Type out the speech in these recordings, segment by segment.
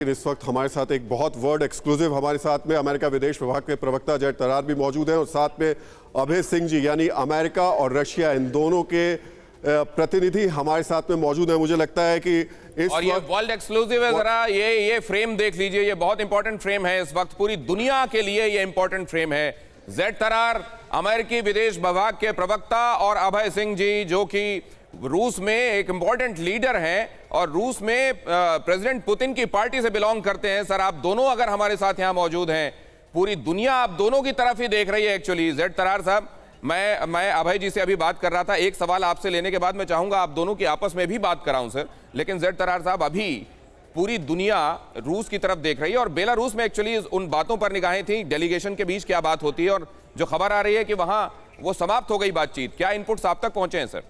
इस वक्त हमारे साथ एक बहुत वर्ड एक्सक्लूसिव हमारे साथ में अमेरिका विदेश विभाग के प्रवक्ता जय तरार भी मौजूद हैं और साथ में अभय सिंह जी यानी अमेरिका और रशिया इन दोनों के प्रतिनिधि हमारे साथ में मौजूद हैं। मुझे लगता है कि इस और ये वर्ल्ड एक्सक्लूसिव है, जरा ये फ्रेम देख लीजिए, ये बहुत इंपॉर्टेंट फ्रेम है इस वक्त पूरी दुनिया के लिए, ये इंपॉर्टेंट फ्रेम है। जय तरार अमेरिकी विदेश विभाग के प्रवक्ता और अभय सिंह जी जो कि रूस में एक इंपॉर्टेंट लीडर हैं और रूस में प्रेसिडेंट पुतिन की पार्टी से बिलोंग करते हैं। सर, आप दोनों अगर हमारे साथ यहां मौजूद हैं, पूरी दुनिया आप दोनों की तरफ ही देख रही है एक्चुअली। जेड तरार साहब, मैं अभय जी से अभी बात कर रहा था, एक सवाल आपसे लेने के बाद मैं चाहूंगा आप दोनों की आपस में भी बात कराऊं सर। लेकिन जेड तरार साहब, अभी पूरी दुनिया रूस की तरफ देख रही है और बेलारूस में एक्चुअली उन बातों पर निगाहें थी, डेलीगेशन के बीच क्या बात होती है, और जो खबर आ रही है कि वहां वो समाप्त हो गई बातचीत। क्या इनपुट्स आप तक पहुंचे हैं सर?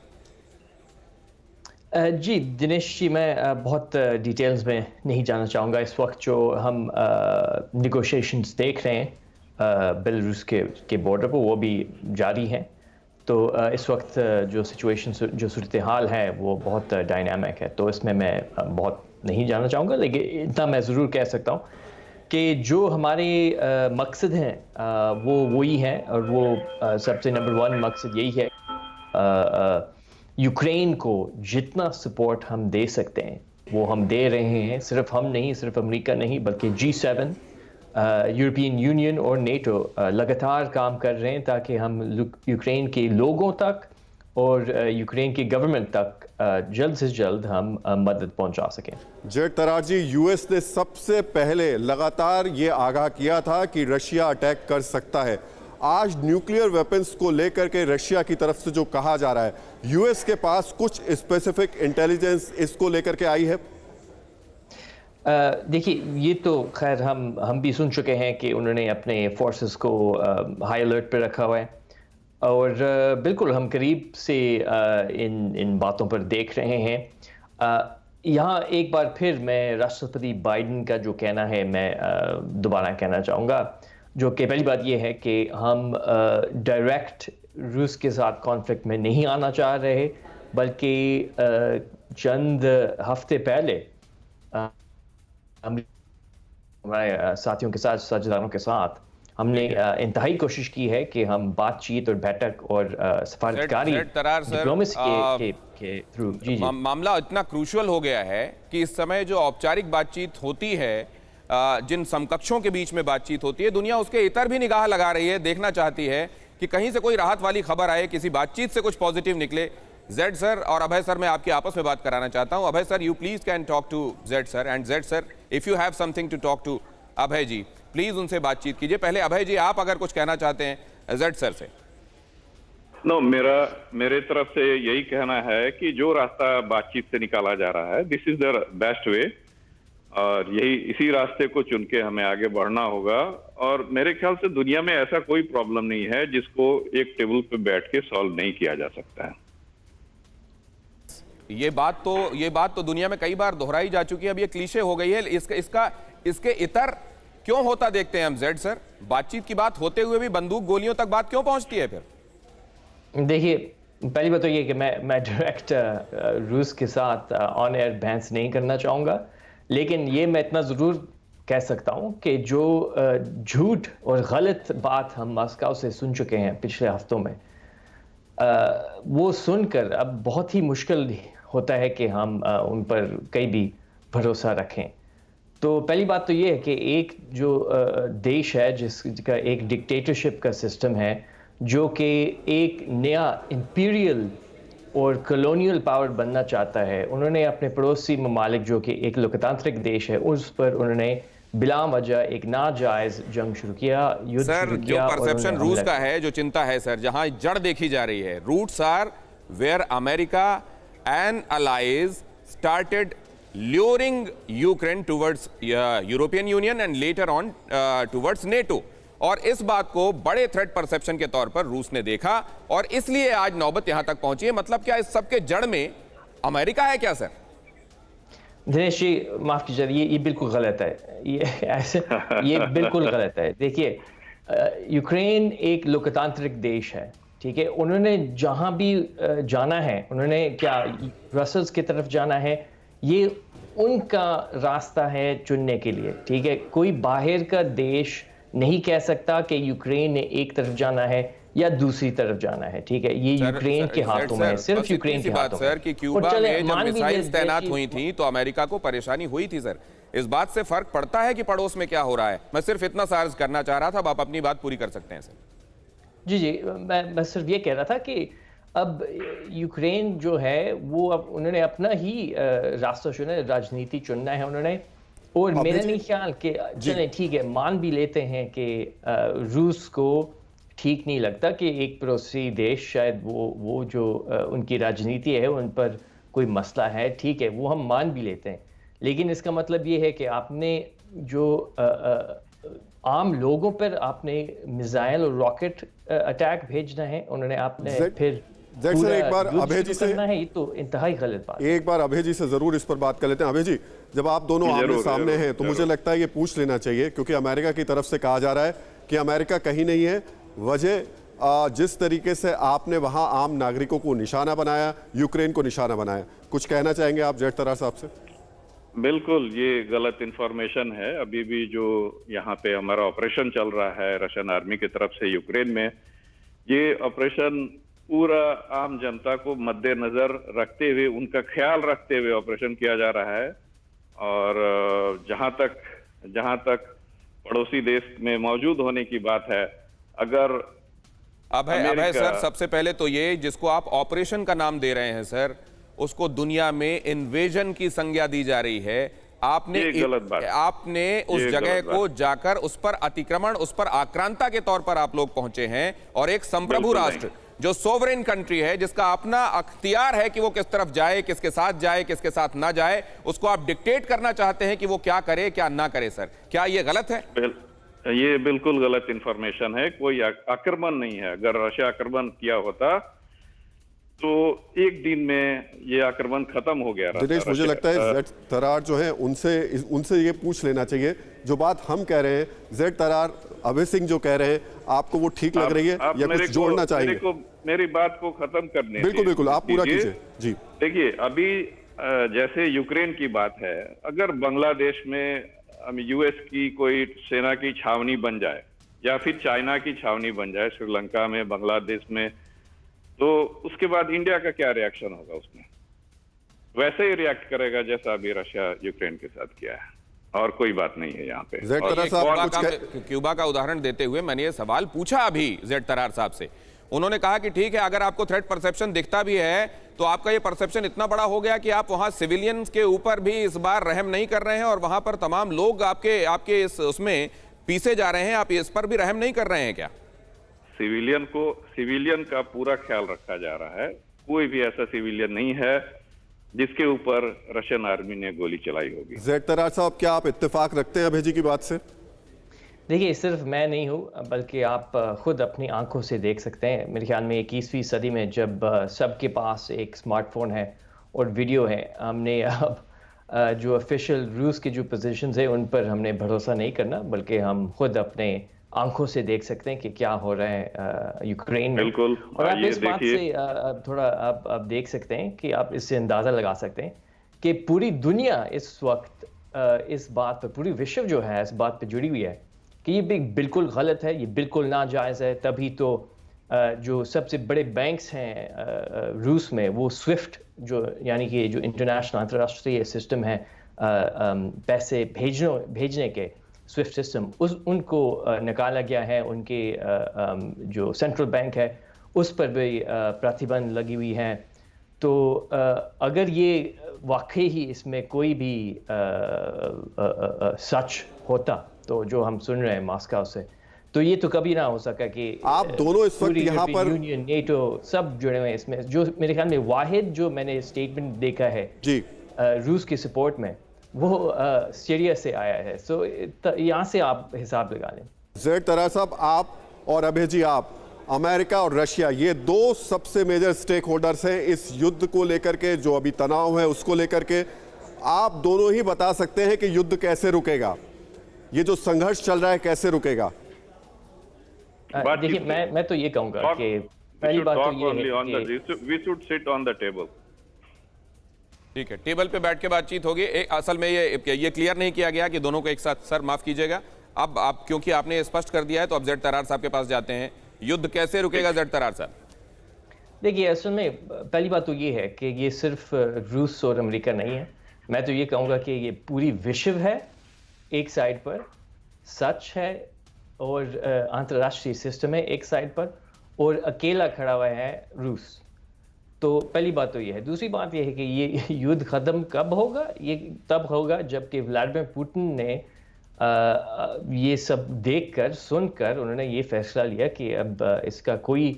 जी दिनेश जी, मैं बहुत डिटेल्स में नहीं जाना चाहूँगा। इस वक्त जो हम निगोशिएशंस देख रहे हैं बेलारूस के बॉर्डर पर, वो भी जारी हैं। तो इस वक्त जो सिचुएशन, जो सूरत हाल है वो बहुत डायनामिक है, तो इसमें मैं बहुत नहीं जाना चाहूँगा। लेकिन इतना मैं ज़रूर कह सकता हूँ कि जो हमारे मकसद हैं वो वही हैं, और वो सबसे नंबर 1 मकसद यही है, यूक्रेन को जितना सपोर्ट हम दे सकते हैं वो हम दे रहे हैं। सिर्फ हम नहीं, सिर्फ अमेरिका नहीं, बल्कि G7, यूरोपियन यूनियन और नेटो लगातार काम कर रहे हैं ताकि हम यूक्रेन के लोगों तक और यूक्रेन की गवर्नमेंट तक जल्द से जल्द हम मदद पहुंचा सकें। जय तरार जी, यूएस ने सबसे पहले लगातार ये आगाह किया था कि रशिया अटैक कर सकता है। आज न्यूक्लियर वेपन्स को लेकर के रशिया की तरफ से जो कहा जा रहा है, यूएस के पास कुछ स्पेसिफिक इंटेलिजेंस इसको लेकर के आई है? देखिए, ये तो खैर हम भी सुन चुके हैं कि उन्होंने अपने फोर्सेस को हाई अलर्ट पे रखा हुआ है, और बिल्कुल हम करीब से इन बातों पर देख रहे हैं। यहाँ एक बार फिर मैं राष्ट्रपति बाइडेन का जो कहना है मैं दोबारा कहना चाहूँगा, जो कि पहली बात ये है कि हम डायरेक्ट रूस के साथ कॉन्फ्लिक्ट में नहीं आना चाह रहे, बल्कि चंद हफ्ते पहले हमारे साथियों के साथ, साझेदारों के साथ हमने इंतहाई कोशिश की है कि हम बातचीत और बैठक और सफारतकारी डिप्लोमेसी के थ्रू मामला इतना क्रूशियल हो गया है कि इस समय जो औपचारिक बातचीत होती है, जिन समकक्षों के बीच में बातचीत होती है, दुनिया उसके इतर भी निगाह लगा रही है, देखना चाहती है कि कहीं से कोई राहत वाली खबर आए, किसी बातचीत से कुछ पॉजिटिव निकले। जेड सर और अभय सर, मैं आपकी आपस में बात कराना चाहता हूं। Abhay sir, you please can talk to Z sir, and Z sir if you have something to talk to Abhay ji, please उनसे बातचीत कीजिए। पहले अभय जी, आप अगर कुछ कहना चाहते हैं जेड सर से। मेरे तरफ से यही कहना है कि जो रास्ता बातचीत से निकाला जा रहा है, this is the best way, और इसी रास्ते को चुन के हमें आगे बढ़ना होगा। और मेरे ख्याल से दुनिया में ऐसा कोई प्रॉब्लम नहीं है जिसको एक टेबल पे बैठ के सॉल्व नहीं किया जा सकता है। ये बात तो दुनिया में कई बार दोहराई जा चुकी है, अब ये क्लीशे हो गई है। इसके इतर क्यों होता देखते हैं हम जेड सर? बातचीत की बात होते हुए भी बंदूक गोलियों तक बात क्यों पहुंचती है फिर? देखिए, पहली बात तो ये कि मैं डायरेक्ट रूस के साथ ऑन एयर बहस नहीं करना चाहूँगा, लेकिन ये मैं इतना ज़रूर कह सकता हूँ कि जो झूठ और गलत बात हम मॉस्को से सुन चुके हैं पिछले हफ्तों में, वो सुनकर अब बहुत ही मुश्किल होता है कि हम उन पर कहीं भी भरोसा रखें। तो पहली बात तो ये है कि एक जो देश है जिसका एक डिक्टेटरशिप का सिस्टम है, जो कि एक नया इंपीरियल और कॉलोनियल पावर बनना चाहता है, उन्होंने अपने पड़ोसी ममालिक जो कि एक लोकतांत्रिक देश है, उस पर उन्होंने बिला वजह एक नाजायज जंग शुरू किया, युद्ध शुरू किया। जो परसेप्शन रूस का है, जो चिंता है सर, जहां जड़ देखी जा रही है, roots are where America and allies started luring Ukraine towards European Union and later on towards NATO, और इस बात को बड़े थ्रेट परसेप्शन के तौर पर रूस ने देखा और इसलिए आज नौबत यहां तक पहुंची है। मतलब क्या इस सब के जड़ में अमेरिका है क्या सर? दिनेश जी, माफ कीजिए, ये बिल्कुल गलत है, ये बिल्कुल गलत है। देखिए, यूक्रेन एक लोकतांत्रिक देश है, ठीक है। उन्होंने जहां भी जाना है, उन्होंने क्या ब्रसल्स की तरफ जाना है ये उनका रास्ता है चुनने के लिए, ठीक है। कोई बाहर का देश नहीं कह सकता कि यूक्रेन ने एक तरफ जाना है या दूसरी तरफ जाना है, ठीक है। ये यूक्रेन के हाथों में है, सिर्फ यूक्रेन के हाथों में। सर कि क्यूबा में जब मिसाइल्स तैनात हुई थी तो अमेरिका को परेशानी हुई थी सर। इस बात से फर्क पड़ता है कि पड़ोस में क्या हो रहा है। मैं सिर्फ इतना सा अर्ज करना चाह रहा था, अब आप अपनी बात पूरी कर सकते हैं सर। जी जी, मैं सिर्फ ये कह रहा था कि अब यूक्रेन जो है वो अब उन्होंने अपना ही रास्ता चुना, राजनीति चुनना है उन्होंने। और मेरा नहीं ख्याल कि चलें ठीक है, मान भी लेते हैं कि रूस को ठीक नहीं लगता कि एक पड़ोसी देश शायद वो जो उनकी राजनीति है उन पर कोई मसला है, ठीक है, वो हम मान भी लेते हैं। लेकिन इसका मतलब ये है कि आपने जो आम लोगों पर आपने मिसाइल और रॉकेट अटैक भेजना है, उन्होंने आपने फिर सर एक बार अभय जी से करना है, ये तो इंतहाई गलत बात है। एक बार अभय जी से जरूर इस पर बात कर लेते हैं। अभय जी, जब आप दोनों आमने सामने हैं तो मुझे लगता है ये पूछ लेना चाहिए, क्योंकि अमेरिका की तरफ से कहा जा रहा है कि अमेरिका कहीं नहीं है। वजह जिस तरीके से आपने वहां आम नागरिकों को निशाना बनाया, यूक्रेन को निशाना बनाया, कुछ कहना चाहेंगे आप जेड तरार साहब से? बिल्कुल, ये गलत इंफॉर्मेशन है। अभी भी जो यहाँ पे हमारा ऑपरेशन चल रहा है रशियन आर्मी की तरफ से यूक्रेन में, ये ऑपरेशन पूरा आम जनता को मद्देनजर रखते हुए, उनका ख्याल रखते हुए ऑपरेशन किया जा रहा है। और जहां तक पड़ोसी देश में मौजूद होने की बात है, अगर अभय सर, सबसे पहले तो ये जिसको आप ऑपरेशन का नाम दे रहे हैं सर, उसको दुनिया में इन्वेजन की संज्ञा दी जा रही है। आपने उस जगह को जाकर उस पर अतिक्रमण, उस पर आक्रांता के तौर पर आप लोग पहुंचे हैं। और एक संप्रभु राष्ट्र जो सोवरेन कंट्री है, जिसका अपना अख्तियार है कि वो किस तरफ जाए, किसके साथ जाए, किसके साथ ना जाए, उसको आप डिक्टेट करना चाहते हैं कि वो क्या करे क्या ना करे। सर क्या ये गलत है? ये बिल्कुल गलत इंफॉर्मेशन है। कोई आक्रमण नहीं है। अगर रशिया आक्रमण किया होता तो एक दिन में ये आक्रमण खत्म हो गया। दिनेश, मुझे लगता है जेड तरार जो है उनसे ये पूछ लेना चाहिए, जो बात हम कह रहे हैं, जेड तरार अभय सिंह जो कह रहे हैं, आपको वो ठीक लग रही है या कुछ जोड़ना चाहेंगे? मेरी बात को खत्म करने बिल्कुल आप पूरा कीजिए जी। देखिए, अभी जैसे यूक्रेन की बात है, अगर बांग्लादेश में यूएस की कोई सेना की छावनी बन जाए या फिर चाइना की छावनी बन जाए श्रीलंका में, बांग्लादेश में, तो उसके बाद इंडिया का क्या रिएक्शन होगा? उसमें वैसे ही रिएक्ट करेगा जैसा अभी रशिया यूक्रेन के साथ किया है, और कोई बात नहीं है यहाँ पे। जेड तरार साहब, क्यूबा का उदाहरण देते हुए मैंने ये सवाल पूछा अभी जेड तरार साहब से। उन्होंने कहा कि ठीक है, अगर आपको थ्रेट परसेप्शन दिखता भी है तो आपका ये परसेप्शन इतना बड़ा हो गया कि आप वहां सिविलियंस के ऊपर भी इस बार रहम नहीं कर रहे हैं, और वहां पर तमाम लोग आपके उसमें पीसे जा रहे हैं, आप इस पर भी रहम नहीं कर रहे हैं क्या? सिविलियन का पूरा ख्याल रखा जा रहा है। कोई भी ऐसा सिविलियन नहीं है जिसके ऊपर रशियन आर्मी ने गोली चलाई होगी। जेड तरार साहब, क्या आप इत्तेफाक रखते हैं अभय जी की बात से? देखिए, सिर्फ मैं नहीं हूँ, बल्कि आप खुद अपनी आंखों से देख सकते हैं। मेरे ख्याल में 21वीं सदी में जब सबके पास एक स्मार्टफोन है और वीडियो है, हमने अब जो ऑफिशियल रूस की जो पोजीशंस है उन पर हमने भरोसा नहीं करना, बल्कि हम खुद अपने आंखों से देख सकते हैं कि क्या हो रहा है यूक्रेन में। बिल्कुल। और आप इस बात से थोड़ा आप देख सकते हैं कि आप इससे अंदाज़ा लगा सकते हैं कि पूरी दुनिया इस वक्त इस बात पर, पूरी विश्व जो है इस बात पर जुड़ी हुई है कि ये बिल्कुल गलत है, ये बिल्कुल नाजायज़ है। तभी तो जो सबसे बड़े बैंक्स हैं रूस में, वो स्विफ्ट जो यानी कि जो इंटरनेशनल अंतर्राष्ट्रीय सिस्टम है पैसे भेजने के स्विफ्ट सिस्टम, उनको निकाला गया है। उनके जो सेंट्रल बैंक है उस पर भी प्रतिबंध लगी हुई है। तो अगर ये वाकई ही इसमें कोई भी सच होता, तो जो हम सुन रहे हैं मॉस्को से, तो ये तो कभी ना हो सका कि आप दोनों इस वक्त यहाँ पर यूनियन, नेटो सब जुड़े हुए हैं इसमें। जो मेरे ख्याल में वाहिद जो मैंने स्टेटमेंट देखा है जी रूस की सपोर्ट में, वो सीरिया से आया है। सो यहाँ से आप हिसाब लगा लें। जेड तरार साहब, आप और अभय जी, आप, अमेरिका और रशिया, ये दो सबसे मेजर स्टेक होल्डर्स हैं इस युद्ध को लेकर के, जो अभी तनाव है उसको लेकर के। आप दोनों ही बता सकते हैं कि युद्ध कैसे रुकेगा, ये जो संघर्ष चल रहा है कैसे रुकेगा? देखिए, मैं तो ये कहूंगा कि पहली बात तो ये है कि we should sit on the table. ठीक है, टेबल पे बैठ के बातचीत होगी। असल में ये क्लियर नहीं किया गया कि दोनों को एक साथ। सर माफ कीजिएगा, अब आप क्योंकि आपने ये स्पष्ट कर दिया है तो अब जेड तरार साहब के पास जाते हैं। युद्ध कैसे रुकेगा जेड तरार साहब? देखिए, असल में पहली बात तो ये है कि ये सिर्फ रूस और अमेरिका नहीं है। मैं तो ये कहूँगा कि ये पूरी विश्व है एक साइड पर, सच है, और अंतर्राष्ट्रीय सिस्टम है एक साइड पर, और अकेला खड़ा हुआ है रूस। तो पहली बात तो ये है। दूसरी बात ये है कि ये युद्ध ख़त्म कब होगा? ये तब होगा जबकि व्लादिमीर पुतिन ने ये सब देखकर, सुनकर उन्होंने ये फैसला लिया कि अब इसका कोई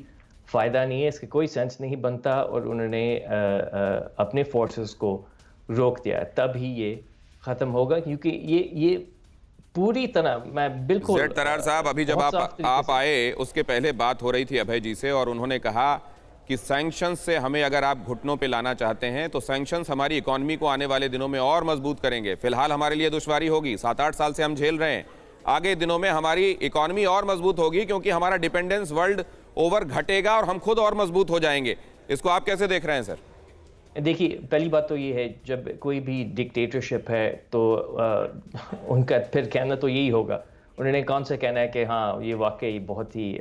फ़ायदा नहीं है, इसका कोई सेंस नहीं बनता, और उन्होंने अपने फोर्सेस को रोक दिया। तब ही ये ख़त्म होगा, क्योंकि ये पूरी तरह, मैं बिल्कुल जेड तरार साहब, अभी जब आप आए उसके पहले बात हो रही थी अभय जी से, और उन्होंने कहा कि सैंक्शंस से हमें अगर आप घुटनों पे लाना चाहते हैं तो सैंक्शंस हमारी इकोनॉमी को आने वाले दिनों में और मजबूत करेंगे। फिलहाल हमारे लिए दुश्वारी होगी, 7-8 साल से हम झेल रहे हैं, आगे दिनों में हमारी इकोनॉमी और मजबूत होगी क्योंकि हमारा डिपेंडेंस वर्ल्ड ओवर घटेगा और हम खुद और मजबूत हो जाएंगे। इसको आप कैसे देख रहे हैं सर? देखिए, पहली बात तो ये है, जब कोई भी डिक्टेटरशिप है तो उनका फिर कहना तो यही होगा। उन्होंने कौन सा कहना है कि हाँ ये वाकई बहुत ही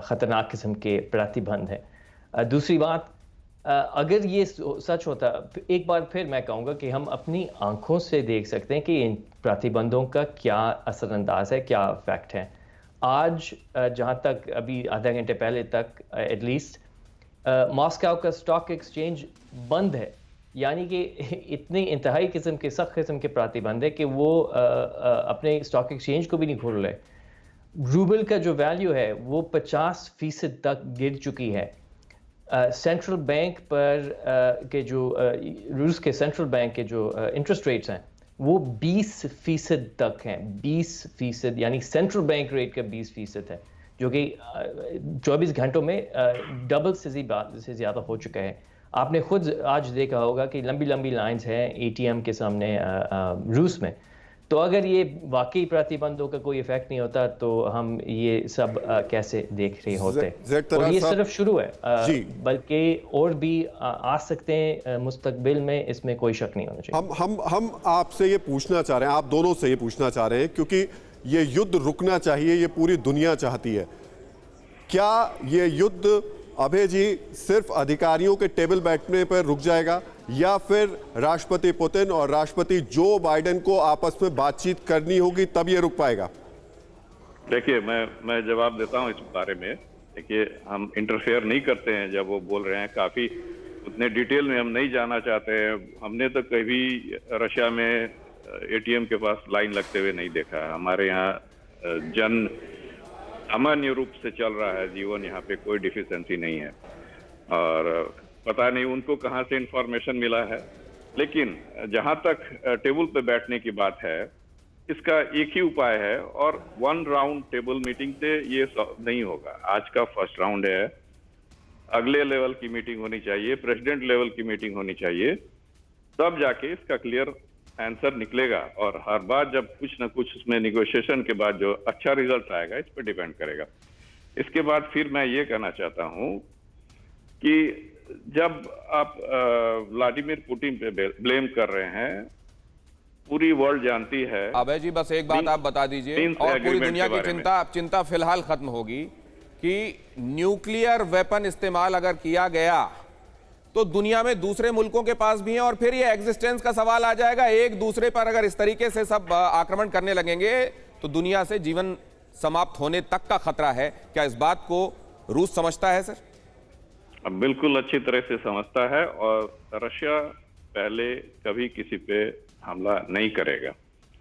ख़तरनाक किस्म के प्रतिबंध है। दूसरी बात, अगर ये सच होता, एक बार फिर मैं कहूँगा कि हम अपनी आंखों से देख सकते हैं कि इन प्रतिबंधों का क्या असरअंदाज है, क्या इफेक्ट है। आज जहाँ तक अभी आधा घंटे पहले तक एटलीस्ट मॉस्को का स्टॉक एक्सचेंज बंद है, यानी कि इतने इंतहाई किस्म के, सख्त किस्म के प्रतिबंध है कि वो अपने स्टॉक एक्सचेंज को भी नहीं खोल रहे। रूबल का जो वैल्यू है वो 50% तक गिर चुकी है। सेंट्रल बैंक पर के जो रूस के सेंट्रल बैंक के जो इंटरेस्ट रेट्स हैं वो 20% तक हैं। 20%, यानी सेंट्रल बैंक रेट का 20% है, जो कि 24 घंटों में डबल से ज़्यादा हो चुका है। आपने खुद आज देखा होगा कि लंबी लंबी लाइंस हैं एटीएम के सामने रूस में। तो अगर ये वाकई प्रतिबंधों का कोई इफेक्ट नहीं होता तो हम ये सब कैसे देख रहे होते? और ये सिर्फ शुरू है, बल्कि और भी आ सकते हैं मुस्तकबिल में, इसमें कोई शक नहीं होना चाहिए। हम आपसे ये पूछना चाह रहे हैं, आप दोनों से ये पूछना चाह रहे हैं, क्योंकि ये युद्ध रुकना चाहिए, ये पूरी दुनिया चाहती है। क्या ये युद्ध अभय जी सिर्फ अधिकारियों के टेबल बैठने पर रुक जाएगा, या फिर राष्ट्रपति पुतिन और राष्ट्रपति जो बाइडेन को आपस में बातचीत करनी होगी तब ये रुक पाएगा? देखिए, मैं जवाब देता हूं इस बारे में। देखिए, हम इंटरफेयर नहीं करते हैं जब वो बोल रहे हैं, काफी उतने डिटेल में हम नहीं जाना चाहते हैं। हमने तो कभी रशिया में एटीएम के पास लाइन लगते हुए नहीं देखा। हमारे यहाँ सामान्य रूप से चल रहा है जीवन, यहाँ पे कोई डिफिशिएंसी नहीं है, और पता नहीं उनको कहाँ से इंफॉर्मेशन मिला है। लेकिन जहाँ तक टेबल पे बैठने की बात है, इसका एक ही उपाय है, और 1 राउंड टेबल मीटिंग से ये नहीं होगा। आज का फर्स्ट राउंड है, अगले लेवल की मीटिंग होनी चाहिए, प्रेसिडेंट लेवल की मीटिंग होनी चाहिए, तब जाके इसका क्लियर आंसर निकलेगा। और हर बार जब कुछ ना कुछ उसमें निगोशिएशन के बाद जो अच्छा रिजल्ट आएगा, इस पर डिपेंड करेगा। इसके बाद फिर मैं ये कहना चाहता हूं कि जब आप व्लादिमीर पुतिन पे ब्लेम कर रहे हैं, पूरी वर्ल्ड जानती है। अभय जी, बस एक बात आप बता दीजिए, और पूरी दुनिया की चिंता फिलहाल खत्म होगी कि न्यूक्लियर वेपन इस्तेमाल अगर किया गया तो दुनिया में दूसरे मुल्कों के पास भी है, और फिर ये एग्जिस्टेंस का सवाल आ जाएगा। एक दूसरे पर अगर इस तरीके से सब आक्रमण करने लगेंगे तो दुनिया से जीवन समाप्त होने तक का खतरा है। क्या इस बात को रूस समझता है सर? बिल्कुल अच्छी तरह से समझता है, और रशिया पहले कभी किसी पे हमला नहीं करेगा।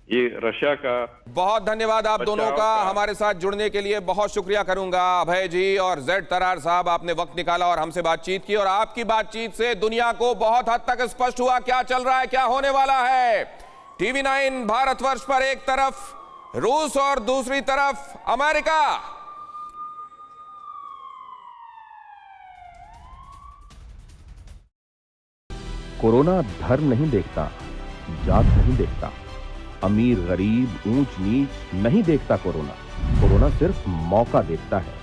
ये रशिया का। बहुत धन्यवाद आप दोनों का हमारे साथ जुड़ने के लिए, बहुत शुक्रिया करूंगा अभय जी और जेड तरार साहब। आपने वक्त निकाला और हमसे बातचीत की, और आपकी बातचीत से दुनिया को बहुत हद तक स्पष्ट हुआ क्या चल रहा है, क्या होने वाला है। TV9 भारतवर्ष पर एक तरफ रूस और दूसरी तरफ अमेरिका। कोरोना धर्म नहीं देखता, जात नहीं देखता, अमीर गरीब ऊंच नीच नहीं देखता। कोरोना सिर्फ मौका देखता है,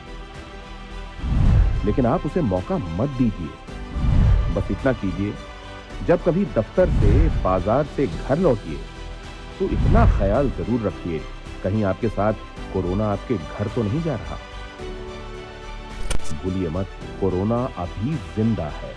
लेकिन आप उसे मौका मत दीजिए। बस इतना कीजिए जब कभी दफ्तर से, बाजार से घर लौटिए तो इतना ख्याल जरूर रखिए कहीं आपके साथ कोरोना आपके घर तो नहीं जा रहा। भूलिए मत, कोरोना अभी जिंदा है।